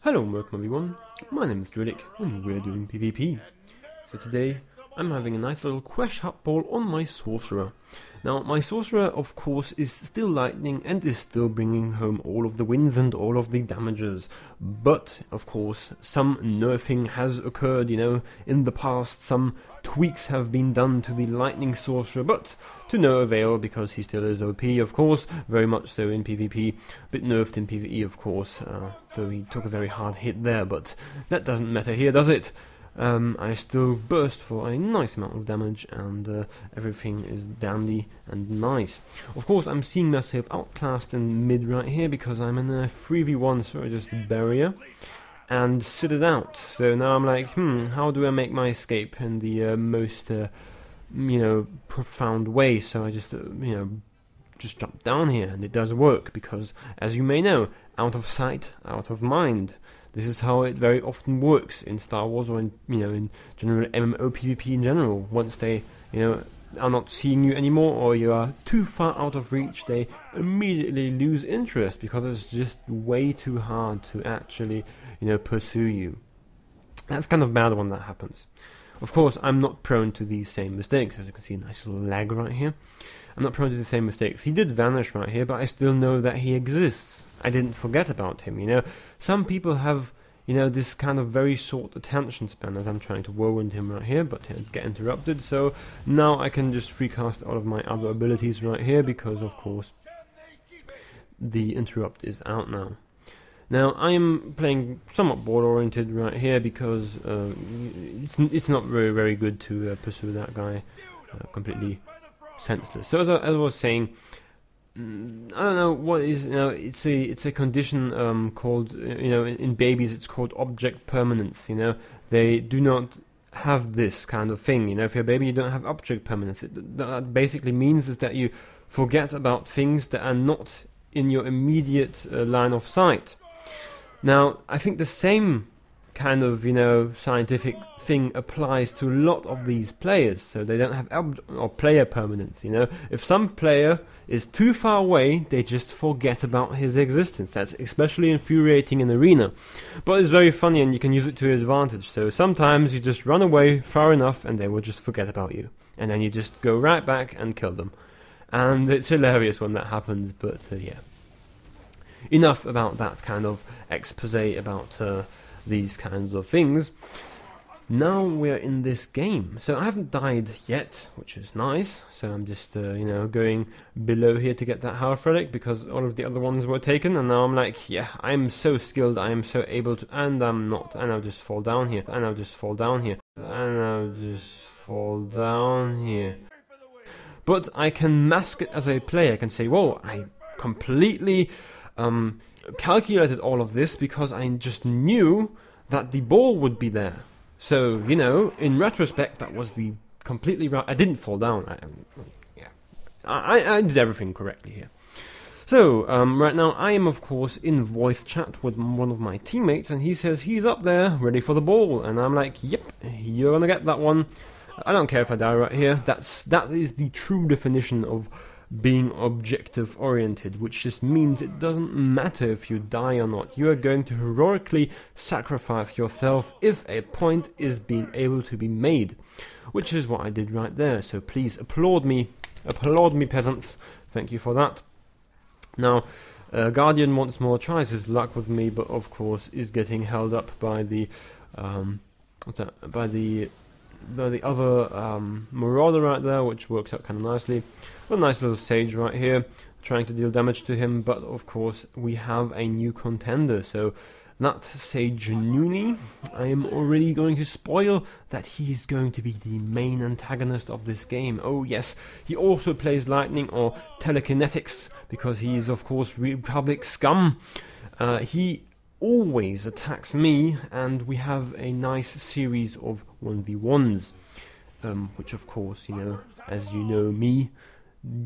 Hello and welcome everyone, my name is Drewlik and we're doing PvP. So today I'm having a nice little crash Huttball on my Sorcerer. Now my Sorcerer of course is still lightning and is still bringing home all of the wins and all of the damages. But of course some nerfing has occurred, in the past. Some tweaks have been done to the lightning Sorcerer, but to no avail because he still is OP, of course, very much so in PvP, a bit nerfed in PvE of course, though he took a very hard hit there, but that doesn't matter here, does it? I still burst for a nice amount of damage and everything is dandy and nice. Of course I'm seeing myself outclassed in mid right here because I'm in a 3v1, so I just barrier and sit it out. So now I'm like, how do I make my escape in the most profound way? So I just just jump down here, and it does work because, as you may know, out of sight, out of mind. This is how it very often works in Star Wars, or in in general MMO PvP in general. Once they are not seeing you anymore, or you are too far out of reach, they immediately lose interest because it's just way too hard to actually pursue you. That's kind of bad when that happens. Of course, I'm not prone to these same mistakes. As you can see, a nice little lag right here. I'm not prone to the same mistakes. He did vanish right here, but I still know that he exists. I didn't forget about him, Some people have, this kind of very short attention span, as I'm trying to whirlwind him right here, but he'll get interrupted. So now I can just freecast all of my other abilities right here because, of course, the interrupt is out now. Now I am playing somewhat board-oriented right here because it's not very good to pursue that guy completely senseless. So as I was saying, I don't know what is, it's a condition called, in babies it's called object permanence. They do not have this kind of thing. If you're a baby, you don't have object permanence. That basically means is that you forget about things that are not in your immediate line of sight. Now, I think the same kind of, scientific thing applies to a lot of these players, so they don't have player permanence, If some player is too far away, they just forget about his existence. That's especially infuriating in Arena. But it's very funny and you can use it to your advantage, so sometimes you just run away far enough and they will just forget about you. And then you just go right back and kill them. And it's hilarious when that happens, but yeah. Enough about that kind of expose about these kinds of things. Now we're in this game. So I haven't died yet, which is nice. So I'm just, going below here to get that half relic because all of the other ones were taken. And now I'm like, yeah, I'm so skilled, I am so able to, and I'm not. And I'll just fall down here. And I'll just fall down here. And I'll just fall down here. But I can mask it as a player. I can say, whoa, I completely calculated all of this because I just knew that the ball would be there. So, in retrospect, that was the completely right. I didn't fall down. I did everything correctly here. So, right now I am, of course, in voice chat with one of my teammates, and he says he's up there, ready for the ball. And I'm like, yep, you're gonna get that one. I don't care if I die right here. That is the true definition of being objective oriented, which just means it doesn't matter if you die or not. You are going to heroically sacrifice yourself if a point is being able to be made, which is what I did right there. So please applaud me peasants, thank you for that. Now Guardian once more tries his luck with me, but of course is getting held up by the other Marauder right there, which works out kind of nicely. A nice little Sage right here, trying to deal damage to him, but of course we have a new contender, so that Sage Noonie, I am already going to spoil that he is going to be the main antagonist of this game. Oh yes, he also plays Lightning or Telekinetics, because he is of course Republic scum. He always attacks me, and we have a nice series of 1v1s, which of course, as you know me,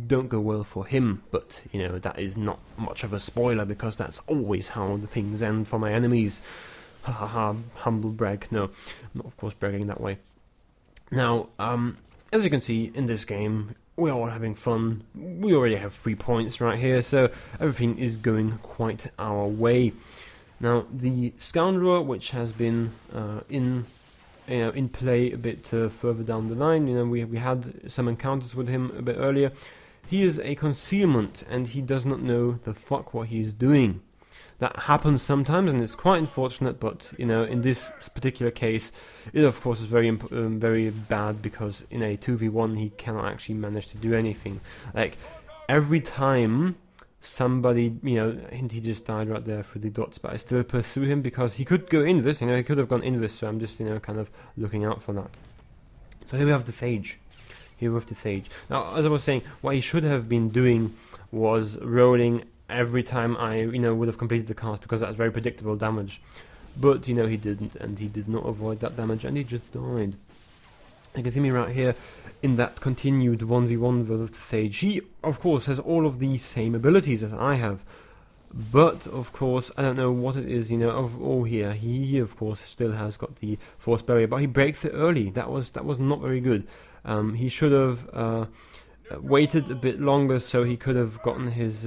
don't go well for him, but that is not much of a spoiler because that's always how the things end for my enemies. Ha ha ha, humble brag. No, I'm not of course bragging that way. Now, as you can see in this game, we're all having fun. We already have 3 points right here, so everything is going quite our way. Now the Scoundrel, which has been in play a bit further down the line, we had some encounters with him a bit earlier. He is a concealment, and he does not know the fuck what he is doing. That happens sometimes, and it's quite unfortunate, but in this particular case, it of course is very bad, because in a 2v1 he cannot actually manage to do anything. Like, every time somebody, and he just died right there through the dots, but I still pursue him because he could go invis, he could have gone invis, so I'm just, kind of looking out for that. So here we have the Sage. Now, as I was saying, what he should have been doing was rolling every time I, would have completed the cast, because that's very predictable damage. But, he didn't, and he did not avoid that damage, and he just died. You can see me right here in that continued 1v1 versus the Sage. He, of course, has all of these same abilities as I have. But, of course, I don't know what it is, of all here. He, of course, still has got the Force Barrier, but he breaks it early. That was not very good. He should have waited a bit longer, so he could have gotten his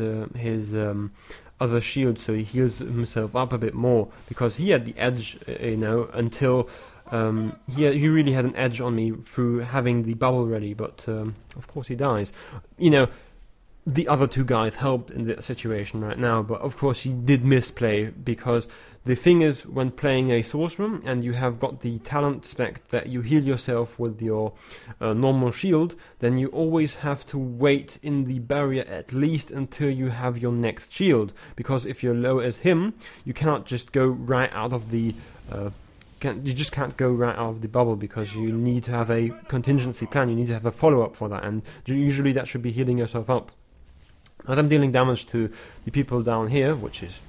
other shield, so he heals himself up a bit more, because he had the edge, until he really had an edge on me through having the bubble ready. But of course he dies. The other two guys helped in that situation right now, but of course he did misplay, because the thing is, when playing a sorcerer and you have got the talent spec that you heal yourself with your normal shield, then you always have to wait in the barrier at least until you have your next shield, because if you're low as him, you cannot just go right out of the you just can't go right out of the bubble, because you need to have a contingency plan, you need to have a follow-up for that, and usually that should be healing yourself up. And I'm dealing damage to the people down here, which is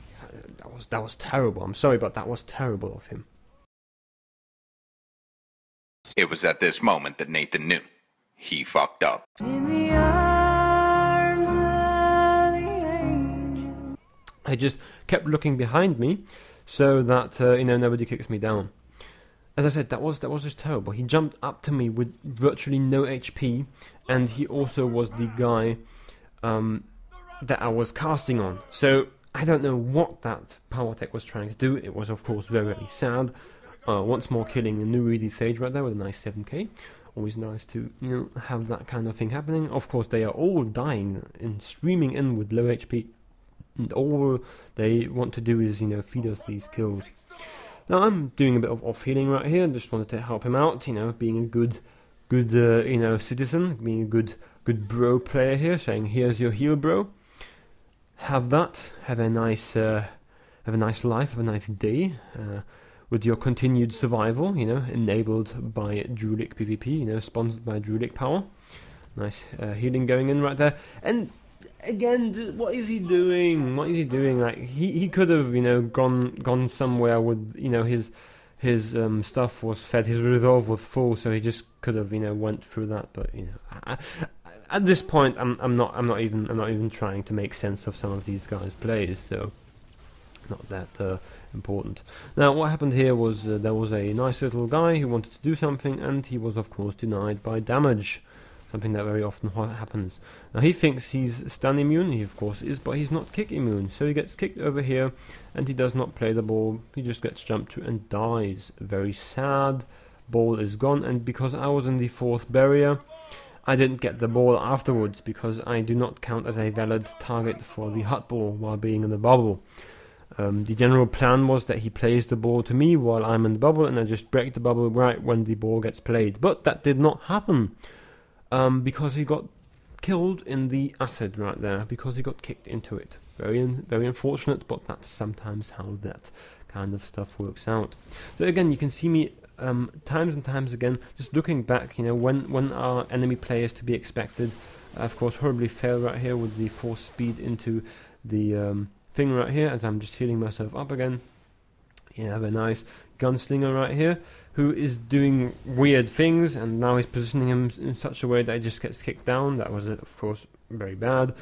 that was terrible. I'm sorry, but that was terrible of him. It was at this moment that Nathan knew he fucked up. In the arms of the angel. I just kept looking behind me, so that nobody kicks me down. As I said, that was just terrible. He jumped up to me with virtually no HP, and he also was the guy that I was casting on. So I don't know what that power tech was trying to do. It was, of course, very, very sad. Once more killing a new Reedy Sage right there with a nice 7k. Always nice to, have that kind of thing happening. Of course, they are all dying and streaming in with low HP. And all they want to do is, feed us these kills. Now, I'm doing a bit of off-healing right here. Just wanted to help him out, being a good citizen, being a good bro player here, saying, here's your heal, bro. Have that. Have a nice life. Have a nice day. With your continued survival, enabled by Drewlik PvP, sponsored by Drewlik Power. Nice healing going in right there. And again, what is he doing? Like, he could have, gone somewhere with, his stuff was fed, his resolve was full, so he just could have, went through that. But at this point, I'm not even trying to make sense of some of these guys' plays, so not that important. Now, what happened here was there was a nice little guy who wanted to do something, and he was, of course, denied by damage. Something that very often happens. Now, he thinks he's stun immune, he of course is, but he's not kick immune, so he gets kicked over here, and he does not play the ball, he just gets jumped to and dies. Very sad. Ball is gone, and because I was in the fourth barrier, I didn't get the ball afterwards, because I do not count as a valid target for the Huttball while being in the bubble. The general plan was that he plays the ball to me while I'm in the bubble, and I just break the bubble right when the ball gets played. But that did not happen. Because he got killed in the acid right there, because he got kicked into it. Very unfortunate, but that's sometimes how that kind of stuff works out. So again, you can see me times and times again, just looking back, when are enemy players to be expected. Of course, horribly fail right here with the force speed into the thing right here, as I'm just healing myself up again. You have a nice gunslinger right here, who is doing weird things, and now he's positioning him in such a way that he just gets kicked down. That was, of course, very bad.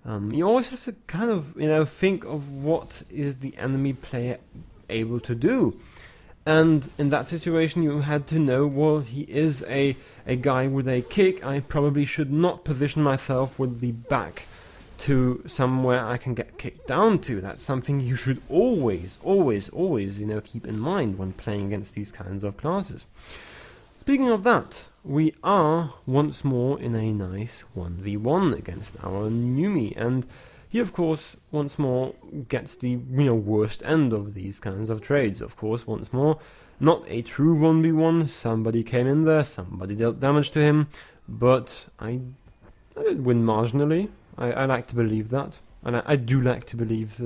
You always have to kind of, think of what is the enemy player able to do. And in that situation, you had to know, well, he is a guy with a kick. I probably should not position myself with the back to somewhere I can get kicked down to. That's something you should always, you know, keep in mind when playing against these kinds of classes. Speaking of that, we are once more in a nice 1v1 against our Numi, and he of course once more gets the, you know, worst end of these kinds of trades. Of course, once more, not a true 1v1, somebody came in there, somebody dealt damage to him, but I did win marginally. I like to believe that, and I do like to believe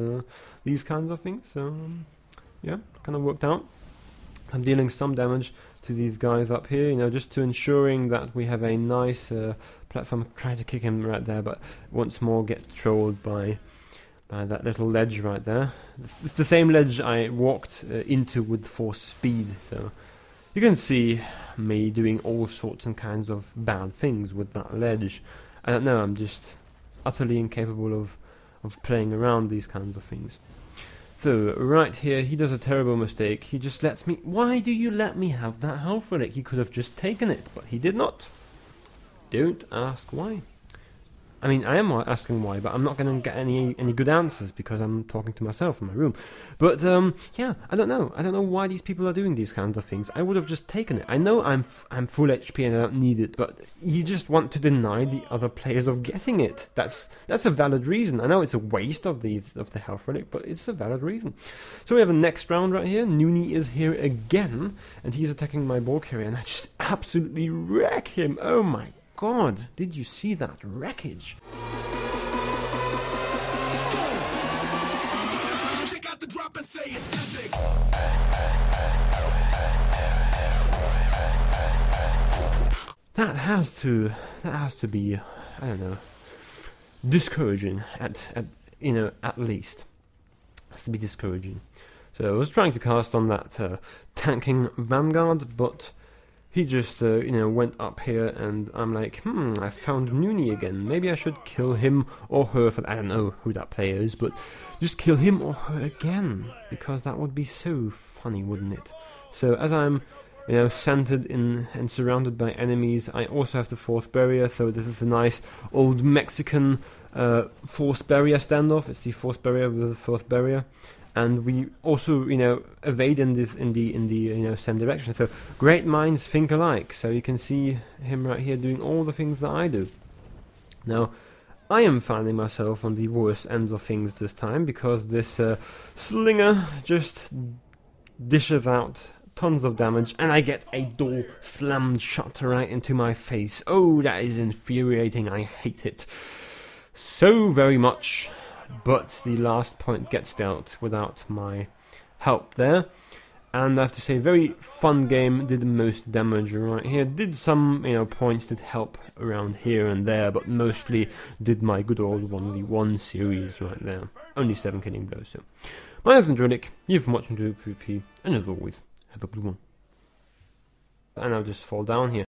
these kinds of things, so yeah, kind of worked out. I'm dealing some damage to these guys up here, you know, just to ensuring that we have a nice platform. Trying to kick him right there, but once more get trolled by that little ledge right there. It's the same ledge I walked into with force speed, so you can see me doing all sorts and kinds of bad things with that ledge. I don't know, I'm just utterly incapable of playing around these kinds of things. So, right here, he does a terrible mistake. He just lets me... Why do you let me have that health relic? He could have just taken it, but he did not. Don't ask why. I mean, I am asking why, but I'm not going to get any good answers because I'm talking to myself in my room. But, yeah, I don't know. I don't know why these people are doing these kinds of things. I would have just taken it. I know I'm full HP and I don't need it, but you just want to deny the other players of getting it. That's a valid reason. I know it's a waste of the health relic, but it's a valid reason. So we have a next round right here. Nuni is here again, and he's attacking my ball carrier, and I just absolutely wreck him. Oh my God, did you see that wreckage? That has to be, I don't know, discouraging at least. Has to be discouraging. So I was trying to cast on that tanking Vanguard, but he just, went up here, and I'm like, I found Nuni again. Maybe I should kill him or her for... I don't know who that player is, but just kill him or her again, because that would be so funny, wouldn't it? So as I'm, centered in and surrounded by enemies, I also have the fourth barrier, so this is a nice old Mexican forced barrier standoff. It's the fourth barrier with the fourth barrier. And we also, evade in the same direction. So great minds think alike. So you can see him right here doing all the things that I do. Now, I am finding myself on the worst ends of things this time, because this slinger just dishes out tons of damage, and I get a door slammed shut right into my face. Oh, that is infuriating. I hate it so very much. But the last point gets dealt without my help there. And I have to say, very fun game, did the most damage right here. Did some, points did help around here and there, but mostly did my good old 1v1 series right there. Only 7 killing blows, so. My name is Drewlik, you've been watching Duels PvP, and as always, have a good one. And I'll just fall down here.